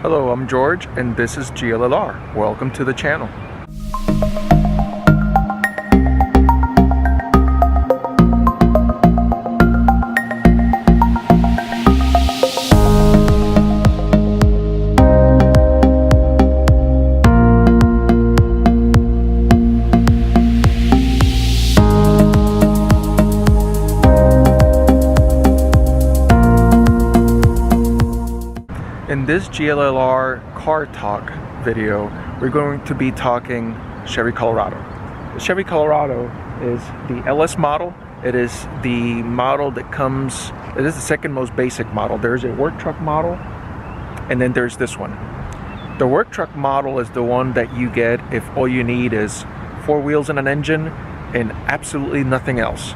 Hello, I'm George and this is GLLR. Welcome to the channel. In this GLLR car talk video, we're going to be talking Chevy Colorado. The Chevy Colorado is the LS model. It is the model that comes, it is the second most basic model. There's a work truck model, and then there's this one. The work truck model is the one that you get if all you need is 4 wheels and an engine and absolutely nothing else.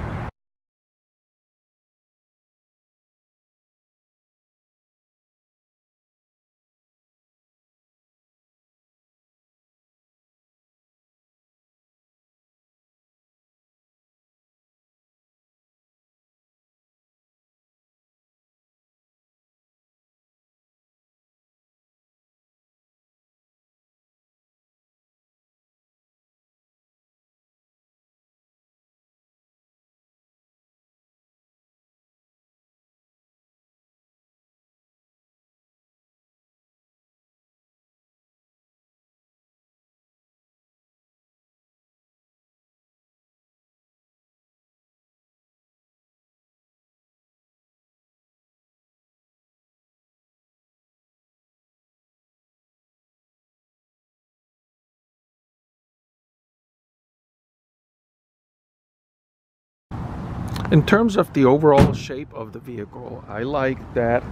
In terms of the overall shape of the vehicle, I like that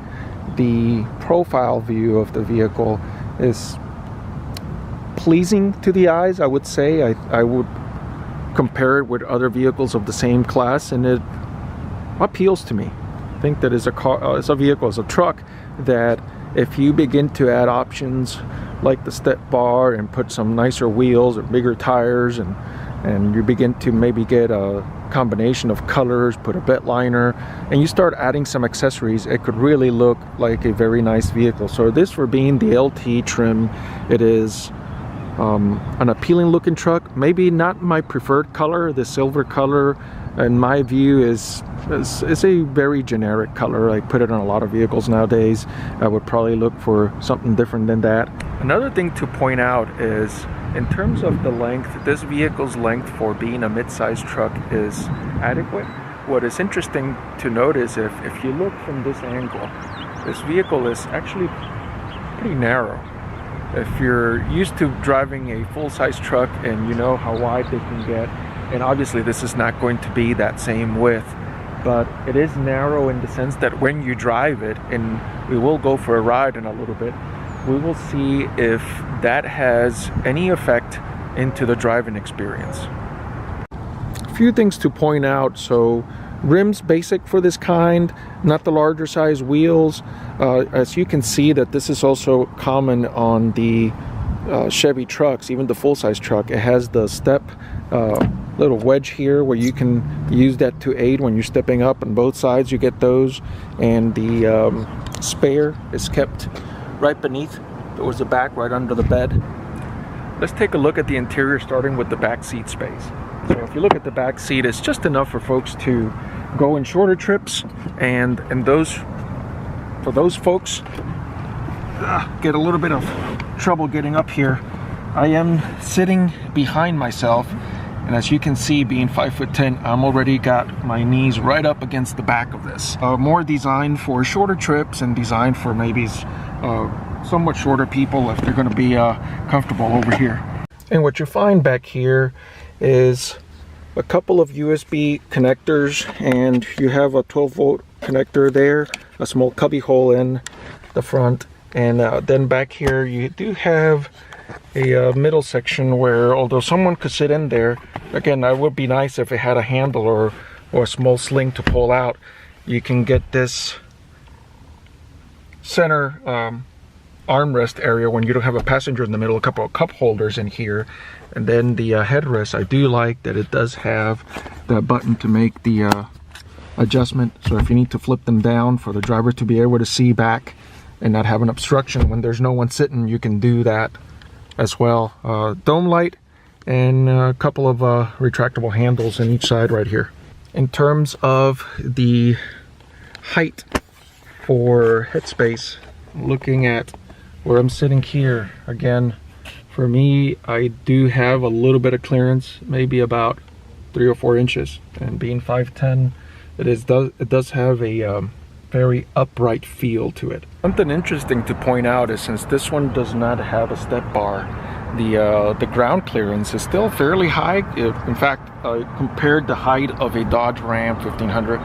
the profile view of the vehicle is pleasing to the eyes, I would say. I would compare it with other vehicles of the same class, and it appeals to me. I think that as a vehicle, as a truck, that if you begin to add options like the step bar and put some nicer wheels or bigger tires, and you begin to maybe get a combination of colors, put a bed liner, and you start adding some accessories, it could really look like a very nice vehicle. So this, for being the LT trim, it is an appealing looking truck. Maybe not my preferred color. The silver color, in my view, is a very generic color. I put it on a lot of vehicles nowadays. I would probably look for something different than that. Another thing to point out is, in terms of the length, this vehicle's length for being a mid-sized truck is adequate. What is interesting to note is if you look from this angle, this vehicle is actually pretty narrow. If you're used to driving a full-size truck and you know how wide they can get, and obviously this is not going to be that same width, but it is narrow in the sense that when you drive it, and we will go for a ride in a little bit, we will see if that has any effect into the driving experience. A few things to point out. So rims basic for this kind, not the larger size wheels. As you can see, that this is also common on the Chevy trucks, even the full-size truck. It has the step little wedge here where you can use that to aid when you're stepping up. On both sides you get those, and the spare is kept right beneath. There was the back right under the bed. Let's take a look at the interior, starting with the back seat space. So if you look at the back seat, it's just enough for folks to go in shorter trips, and for those folks get a little bit of trouble getting up here. I am sitting behind myself, and as you can see, being 5'10", I'm already got my knees right up against the back of this. More designed for shorter trips and designed for maybe somewhat shorter people if they're going to be comfortable over here. And what you find back here is a couple of USB connectors, and you have a 12-volt connector there, a small cubby hole in the front, and then back here you do have a middle section where, although someone could sit in there, again, that would be nice if it had a handle or a small sling to pull out. You can get this center armrest area when you don't have a passenger in the middle, a couple of cup holders in here, and then the headrest. I do like that it does have the button to make the adjustment, so if you need to flip them down for the driver to be able to see back and not have an obstruction. When there's no one sitting, you can do that as well. Dome light and a couple of retractable handles on each side right here. In terms of the height for headspace, looking at where I'm sitting here, again, for me, I do have a little bit of clearance, maybe about 3 or 4 inches, and being 5'10", it does have a very upright feel to it. Something interesting to point out is, since this one does not have a step bar, the ground clearance is still fairly high. In fact, compared the height of a Dodge Ram 1500,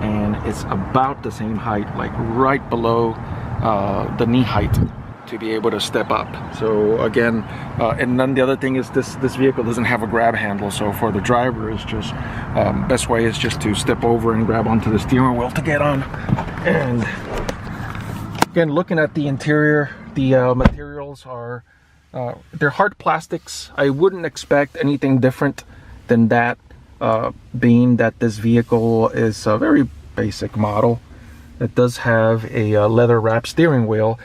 and it's about the same height, like right below the knee height, to be able to step up. So again, and then the other thing is this vehicle doesn't have a grab handle, so for the driver, is just best way is just to step over and grab onto the steering wheel to get on. And again, looking at the interior, the materials are they're hard plastics. I wouldn't expect anything different than that, being that this vehicle is a very basic model. It does have a leather wrap steering wheel,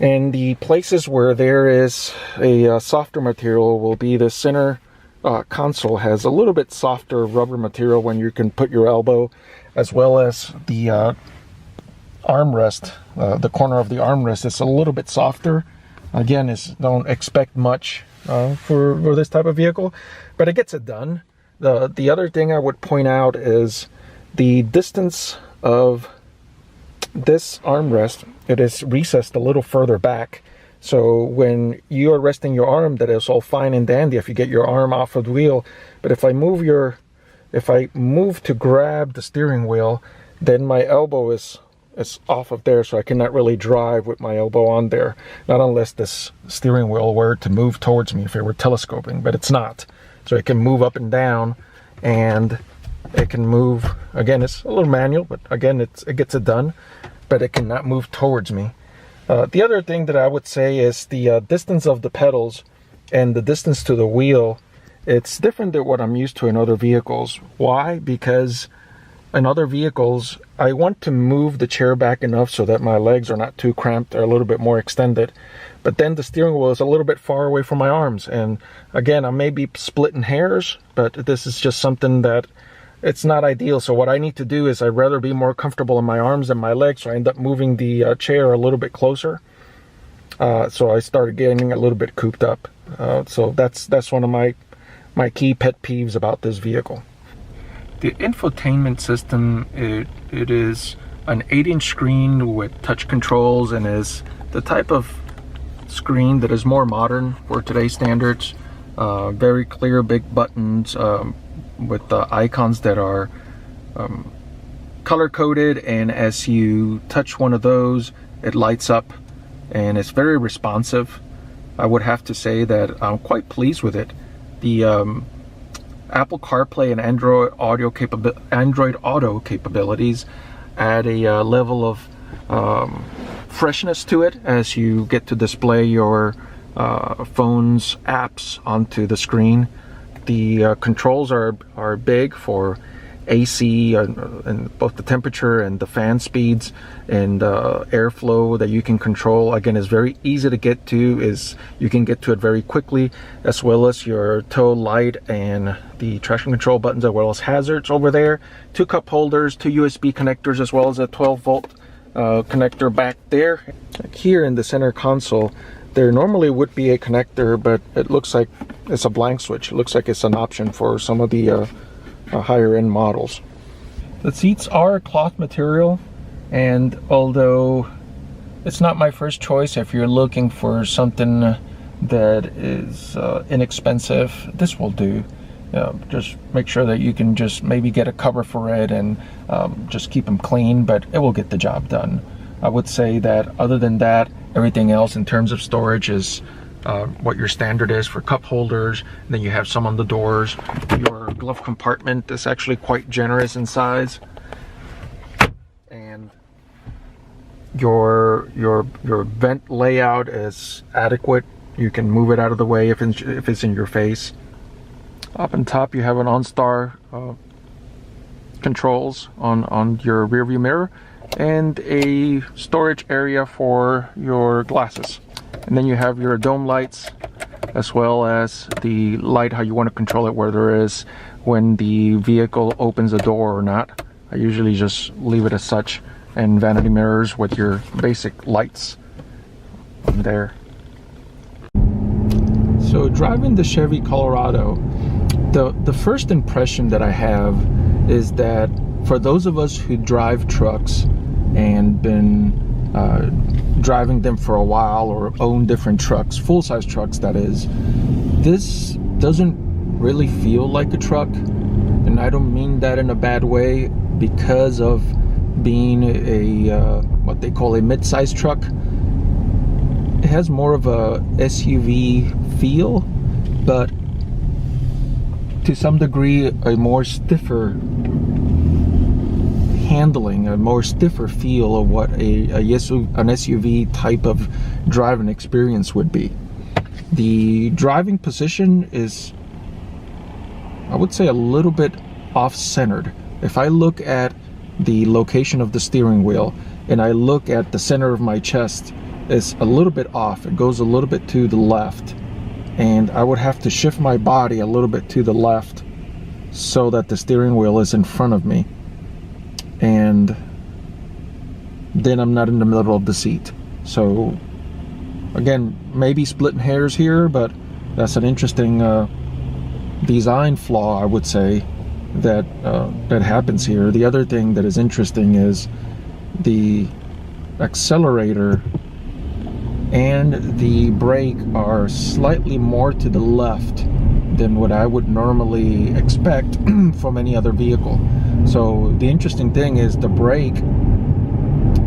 and the places where there is a softer material will be the center console has a little bit softer rubber material when you can put your elbow, as well as the armrest. The corner of the armrest is a little bit softer. Again, don't expect much for this type of vehicle, but it gets it done. The other thing I would point out is the distance of this armrest. It is recessed a little further back, so when you are resting your arm, that is all fine and dandy if you get your arm off of the wheel. But if I move to grab the steering wheel, then my elbow is off of there, so I cannot really drive with my elbow on there, not unless this steering wheel were to move towards me, if it were telescoping, but it's not. So it can move up and down, and it can move, again, it's a little manual, but again, it gets it done, but it cannot move towards me. The other thing that I would say is the distance of the pedals and the distance to the wheel. It's different than what I'm used to in other vehicles. Why? Because in other vehicles, I want to move the chair back enough so that my legs are not too cramped or a little bit more extended. But then the steering wheel is a little bit far away from my arms. And again, I may be splitting hairs, but this is just something that it's not ideal. So what I need to do is I'd rather be more comfortable in my arms than my legs, so I end up moving the chair a little bit closer. So I started getting a little bit cooped up. So that's one of my key pet peeves about this vehicle. The infotainment system, it is an 8-inch screen with touch controls, and is the type of screen that is more modern for today's standards. Very clear big buttons, with the icons that are color coded, and as you touch one of those, it lights up, and it's very responsive. I would have to say that I'm quite pleased with it. The Apple CarPlay and Android Auto capabilities add a level of freshness to it as you get to display your phone's apps onto the screen. The controls are big for AC and both the temperature and the fan speeds and airflow that you can control. Again, is very easy to get to. You can get to it very quickly, as well as your tow light and the traction control buttons, as well as hazards over there. 2 cup holders, 2 USB connectors, as well as a 12-volt connector back there. Here in the center console, there normally would be a connector, but it looks like it's a blank switch. It looks like it's an option for some of the higher end models. The seats are cloth material, and although it's not my first choice, if you're looking for something that is inexpensive, this will do. Just make sure that you can just maybe get a cover for it and just keep them clean, but it will get the job done. I would say that other than that, everything else in terms of storage is what your standard is for cup holders. And then you have some on the doors. Your glove compartment is actually quite generous in size, and your vent layout is adequate. You can move it out of the way if it's in your face. Up on top, you have an OnStar controls on your rear view mirror, and a storage area for your glasses. And then you have your dome lights, as well as the light, how you want to control it, whether it is when the vehicle opens the door or not. I usually just leave it as such, and vanity mirrors with your basic lights there. So driving the Chevy Colorado, the first impression that I have is that for those of us who drive trucks and been driving them for a while, or own different trucks, full-size trucks that is, this doesn't really feel like a truck. And I don't mean that in a bad way, because of being a what they call a mid-size truck. It has more of a SUV feel, but to some degree a more stiffer handling, a more stiffer feel of what an SUV type of driving experience would be. The driving position is, I would say, a little bit off-centered. If I look at the location of the steering wheel and I look at the center of my chest, it's a little bit off. It goes a little bit to the left, and I would have to shift my body a little bit to the left so that the steering wheel is in front of me, and then I'm not in the middle of the seat. So again, maybe splitting hairs here, but that's an interesting design flaw, I would say, that that happens here. The other thing that is interesting is the accelerator and the brake are slightly more to the left than what I would normally expect from any other vehicle. So the interesting thing is the brake,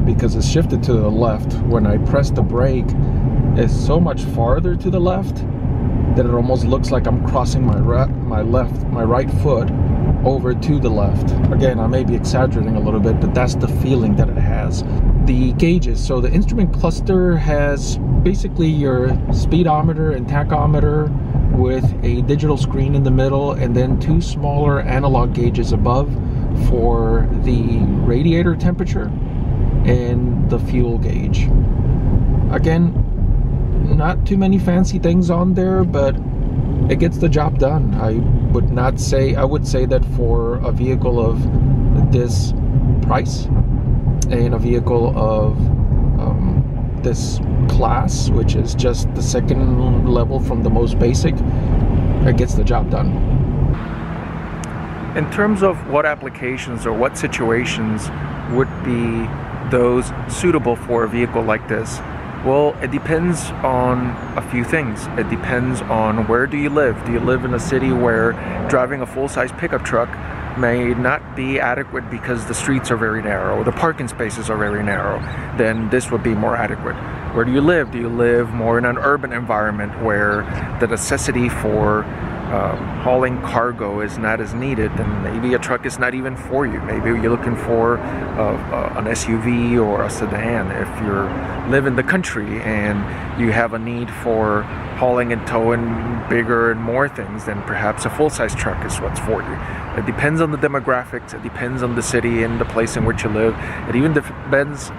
because it's shifted to the left, when I press the brake, it's so much farther to the left that it almost looks like I'm crossing my right foot over to the left. Again, I may be exaggerating a little bit, but that's the feeling that it has. The gauges, so the instrument cluster has basically your speedometer and tachometer with a digital screen in the middle, and then two smaller analog gauges above for the radiator temperature and the fuel gauge. Again, not too many fancy things on there, but it gets the job done. I would say that for a vehicle of this price and a vehicle of this class, which is just the second level from the most basic, it gets the job done. In terms of what applications or what situations would be those suitable for a vehicle like this, well, it depends on a few things. It depends on where do you live. Do you live in a city where driving a full-size pickup truck may not be adequate because the streets are very narrow, the parking spaces are very narrow? Then this would be more adequate. Where do you live? Do you live more in an urban environment where the necessity for hauling cargo is not as needed? Then maybe a truck is not even for you. Maybe you're looking for an SUV or a sedan. If you live in the country and you have a need for hauling and towing bigger and more things, then perhaps a full-size truck is what's for you. It depends on the demographics. It depends on the city and the place in which you live. It even depends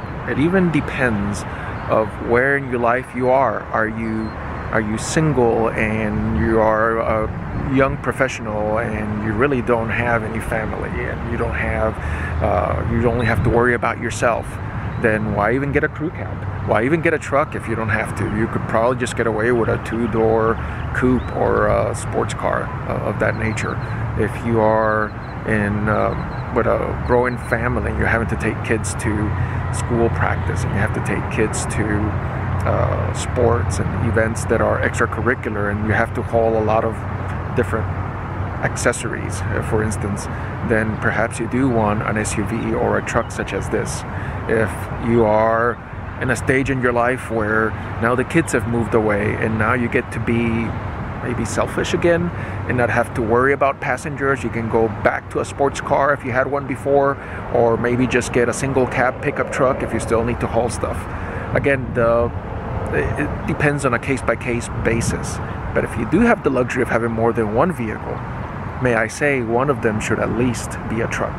of where in your life you are. Are you single and you are a young professional and you really don't have any family and you don't have you only have to worry about yourself? Then why even get a crew cab? Why even get a truck if you don't have to? You could probably just get away with a two-door coupe or a sports car of that nature. If you are in with a growing family, you're having to take kids to school practice and you have to take kids to sports and events that are extracurricular, and you have to haul a lot of different accessories, for instance, then perhaps you do want an SUV or a truck such as this. If you are in a stage in your life where now the kids have moved away and now you get to be maybe selfish again and not have to worry about passengers, you can go back to a sports car if you had one before, or maybe just get a single cab pickup truck if you still need to haul stuff. Again, it depends on a case-by-case basis. But if you do have the luxury of having more than one vehicle, may I say one of them should at least be a truck.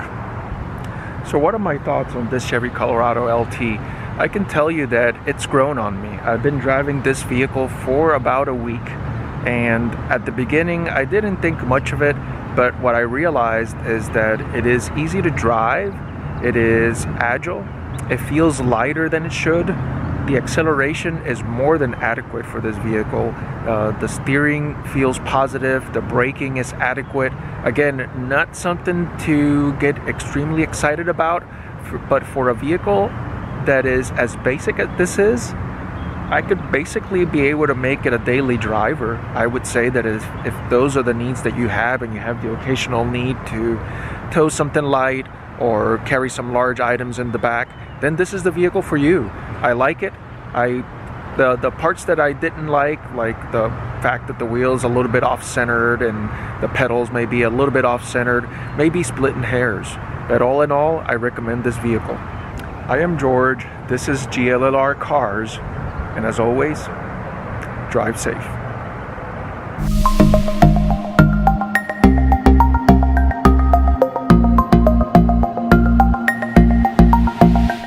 So what are my thoughts on this Chevy Colorado LT? I can tell you that it's grown on me. I've been driving this vehicle for about a week, and at the beginning I didn't think much of it, but what I realized is that it is easy to drive, it is agile, it feels lighter than it should. The acceleration is more than adequate for this vehicle. The steering feels positive, the braking is adequate. Again, not something to get extremely excited about, but for a vehicle that is as basic as this is, I could basically be able to make it a daily driver. I would say that if those are the needs that you have, and you have the occasional need to tow something light or carry some large items in the back, then this is the vehicle for you. I like it. The parts that I didn't like the fact that the wheel's a little bit off-centered and the pedals may be a little bit off-centered, maybe splitting hairs. But all in all, I recommend this vehicle. I am George, this is GLLR Cars, and as always, drive safe.